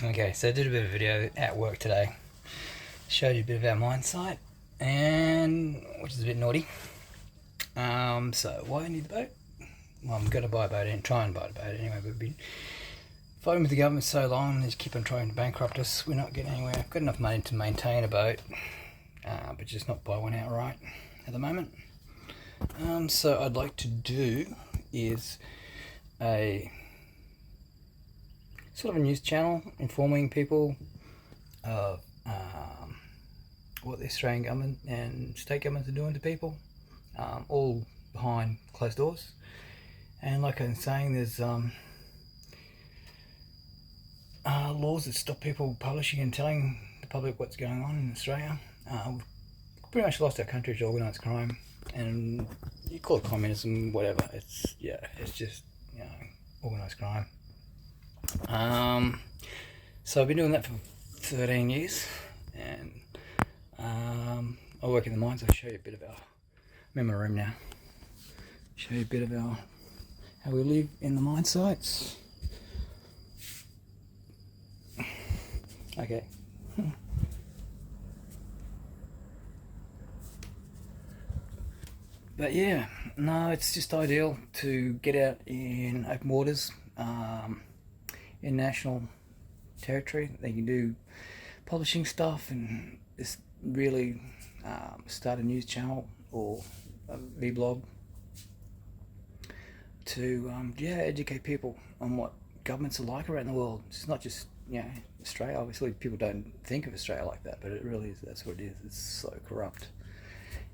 Okay, so I did a bit of a video at work today. Showed you a bit of our mine site, and which is a bit naughty. So why do I need the boat? Well, I'm going to buy a boat and try and buy a boat anyway. We've been fighting with the government so long, they just keep on trying to bankrupt us. We're not getting anywhere. I've got enough money to maintain a boat, but just not buy one outright at the moment. So I'd like to do is a sort of a news channel informing people of what the Australian government and state governments are doing to people, all behind closed doors. And like I'm saying, there's laws that stop people publishing and telling the public what's going on in Australia. We've pretty much lost our country to organised crime, and you call it communism, whatever. It's just organised crime. So I've been doing that for 13 years, and I work in the mines. I'll show you a bit of our. I'm in my room now. Show you a bit of how we live in the mine sites. Okay. But yeah, no, it's just ideal to get out in open waters, in national territory. They can do publishing stuff and just really start a news channel or a vlog to educate people on what governments are like around the world. It's not just Australia. Obviously people don't think of Australia like that, but it really is. That's what it is. It's so corrupt.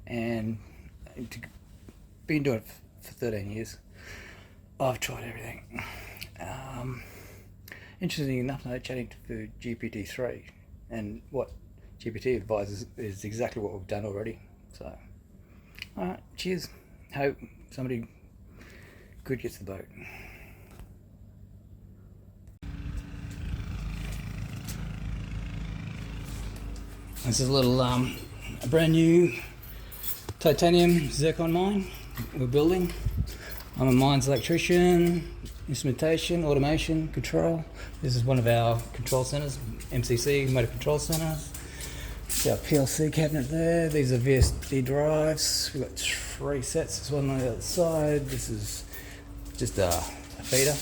And to been doing it for 13 years, I've tried everything. Interestingly enough, I'm chatting to GPT-3, and what GPT advises is exactly what we've done already. So, alright, cheers. Hope somebody good gets the boat. This is a little, a brand new titanium zircon mine we're building. I'm a mines electrician, instrumentation, automation, control. This is one of our control centers, MCC, motor control centers. It's our PLC cabinet there. These are VSD drives. We've got 3 sets. There's one on the other side. This is just a feeder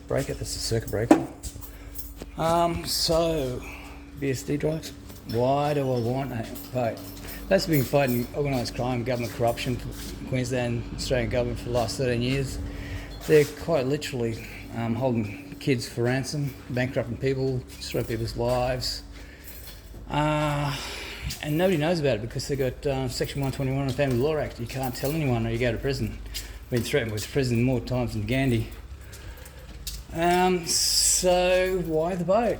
breaker. This is a circuit breaker. So VSD drives. Why do I want a boat? That's been fighting organised crime, government corruption for Queensland, Australian government for the last 13 years. They're quite literally holding kids for ransom, bankrupting people, destroying people's lives. And nobody knows about it because they've got Section 121 of the Family Law Act. You can't tell anyone or you go to prison. I've been threatened with prison more times than Gandhi. So why the boat?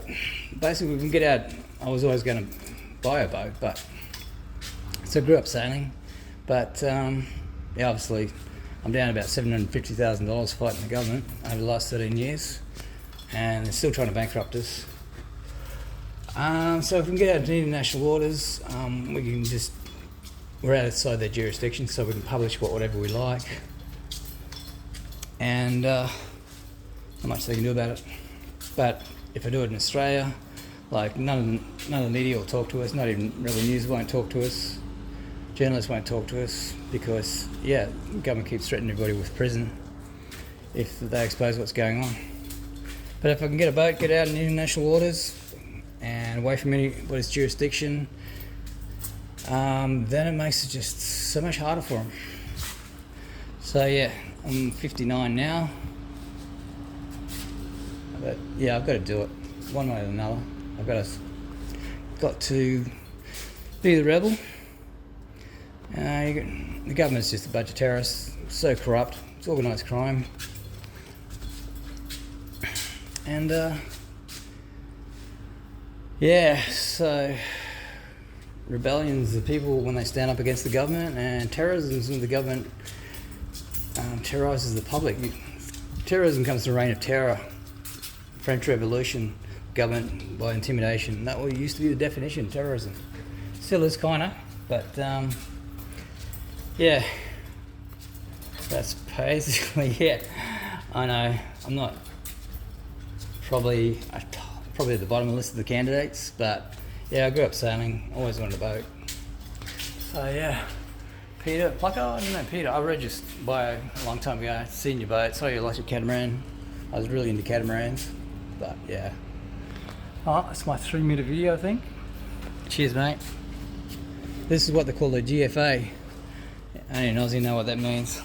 Basically, we can get out. I was always going to buy a boat, but so I grew up sailing, but obviously I'm down about $750,000 fighting the government over the last 13 years, and they're still trying to bankrupt us. So if we can get out into international waters, we can we're outside their jurisdiction, so we can publish whatever we like, and not much they can do about it. But if I do it in Australia, like none of the media will talk to us, not even really news won't talk to us, journalists won't talk to us, because the government keeps threatening everybody with prison if they expose what's going on. But if I can get a boat, get out in international waters and away from anybody's jurisdiction, then it makes it just so much harder for them. So I'm 59 now, but I've got to do it one way or another. I've got to be the rebel. The government's just a bunch of terrorists, so corrupt. It's organised crime, and so rebellions are people when they stand up against the government, and terrorism is when the government terrorises the public. Terrorism comes from the reign of terror, French Revolution, government by intimidation. That used to be the definition of terrorism. Still is kinda, but that's basically it. I know I'm not probably probably at the bottom of the list of the candidates. But yeah, I grew up sailing, always wanted a boat. So yeah, Peter Plucker, I don't know, Peter, I read your bio a long time ago, seen your boat, saw you liked your catamaran. I was really into catamarans, but yeah. Oh, it's my 3-minute video, I think. Cheers, mate. This is what they call a GFA. Only an Aussie know what that means.